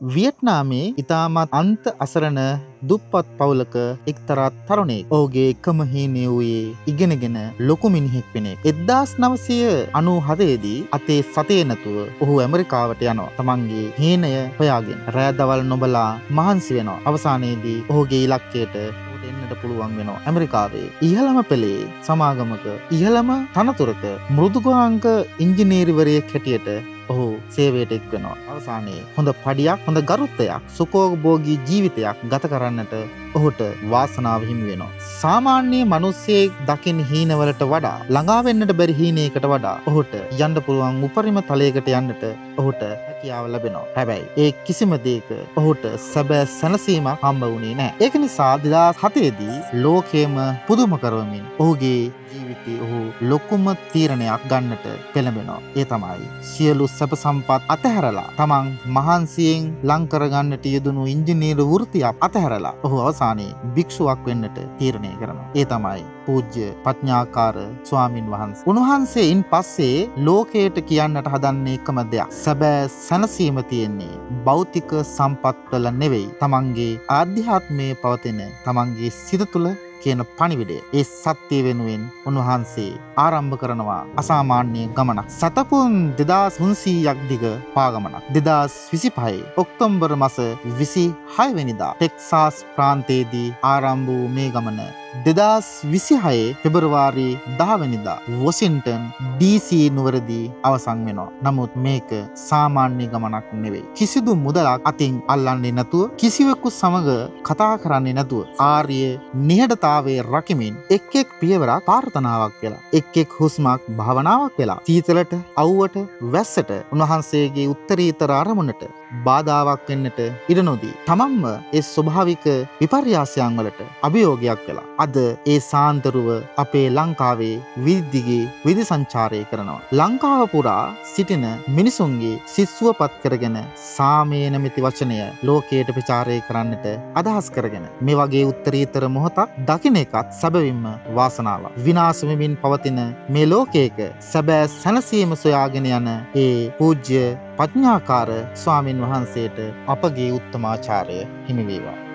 වියට්නාමේ ඉතාමත් අන්ත අසරණ දුප්පත් පවුලක එක්තරා තරුණයෙක් ඔහුගේ එකම හීනය වූයේ ඉගෙනගෙන ලොකු මිනිහෙක් වෙන එක. 1997 දී අතේ සතේ නැතුව ඔහු ඇමරිකාවට යනවා. තමන්ගේ හීනය හොයාගෙන රෑ දවල් නොබලා මහන්සි වෙනවා. අවසානයේදී ඔහුගේ ඉලක්කයට එන්නට පුළුවන් වෙනවා. ඇමරිකාවේ ඉහළම පෙළේ සමාගමක ඉහළම තනතුරක මෘදුකාංක ඉංජිනේරිවරයෙක් හැටියට ඔහු සේවයට එක් වෙනවා. අවසානයේ හොඳ පඩියක්, හොඳ ගරුත්වයක්, සුඛෝපභෝගී ජීවිතයක් ගත කරන්නට ඔහුට වාසනාව හිමි වෙනවා. සාමාන්‍ය මිනිස්සෙක් දකින හීනවලට වඩා, ළඟා වෙන්නට බැරි හීනයකට වඩා ඔහුට යන්න පුළුවන් උපරිම තලයකට යන්නට ඔහුට හැකියාව ලැබෙනවා. හැබැයි ඒ කිසිම දෙයක ඔහුට සැබෑ සැනසීමක් හම්බ වුණේ නැහැ. ඒක නිසා 2007 දී ලෝකයේම පුදුම කරවමින් ඔහුගේ ජීවිතයේ ඔහු ලොකුම තීරණයක් ගන්නට පෙළඹෙනවා. ඒ තමයි සියලු සැප සම්පත් අතහැරලා තමන් මහන්සියෙන් ලං කරගන්නට යෙදුණු ඉංජිනේරු වෘත්තියක් අතහැරලා ඔහු අවසානයේ භික්ෂුවක් වෙන්නට තීරණය කරනවා. ඒ තමයි පූජ්‍ය පඥාකාර ස්වාමින් වහන්සේ. උන්වහන්සේයින් පස්සේ ලෝකයට කියන්නට හදන්නේ එකම දෙයක්. සැබෑ සැනසීම තියෙන්නේ භෞතික සම්පත් වල නෙවෙයි. තමන්ගේ ආධ්‍යාත්මයේ පවතින තමන්ගේ සිත තුළ කියන පණිවිඩය. ඒ සත්‍ය වෙනුවෙන් උන්වහන්සේ ආරම්භ කරනවා අසාමාන්‍ය ගමනක්. සතපුන් 2300ක් දිග පාගමනක්. 2025 ඔක්තෝබර් මාස 26 වෙනිදා ටෙක්සාස් ප්‍රාන්තයේදී ආරම්භ වූ මේ ගමන 2026 පෙබරවාරි 10 වෙනිදා වොෂින්ටන් DC නුවරදී අවසන් වෙනවා. නමුත් මේක සාමාන්‍ය ගමනක් නෙවෙයි. කිසිදු මුදලක් අතින් අල්ලන්නේ නැතුව, කිසිවෙකු සමග කතා කරන්නේ නැතුව, ආර්ය නිහඬතාවයේ රකිමින් එක් එක් පියවරක් ප්‍රාර්ථනාවක් වෙලා, එක් එක් හුස්මක් භාවනාවක් වෙලා, සීතලට, අවුවට, වැස්සට උන්වහන්සේගේ උත්තරීතර අරමුණට බාධාවක් වෙන්නට ඉඩ නොදී තමන්ම ඒ ස්වභාවික විපර්යාසයන් වලට අභියෝගයක් වෙලා අද ඒ සාන්තරුව අපේ ලංකාවේ විදිගේ විදි සංචාරය කරනවා. ලංකාව පුරා සිටින මිනිසුන්ගේ සිස්සුවපත් කරගෙන සාමය නැමැති වචනය ලෝකයට ප්‍රචාරය කරන්නට අදහස් කරගෙන මේ වගේ උත්තරීතර මොහොතක් දකින්න එකත් සැබවින්ම වාසනාවක්. විනාශ වෙමින් පවතින මේ ලෝකයක සැබෑ සැනසීම සොයාගෙන යන ඒ පූජ්‍ය පඥාකාර ස්වාමින් වහන්සේට අපගේ උත්තමාචාරය හිමි වේවා.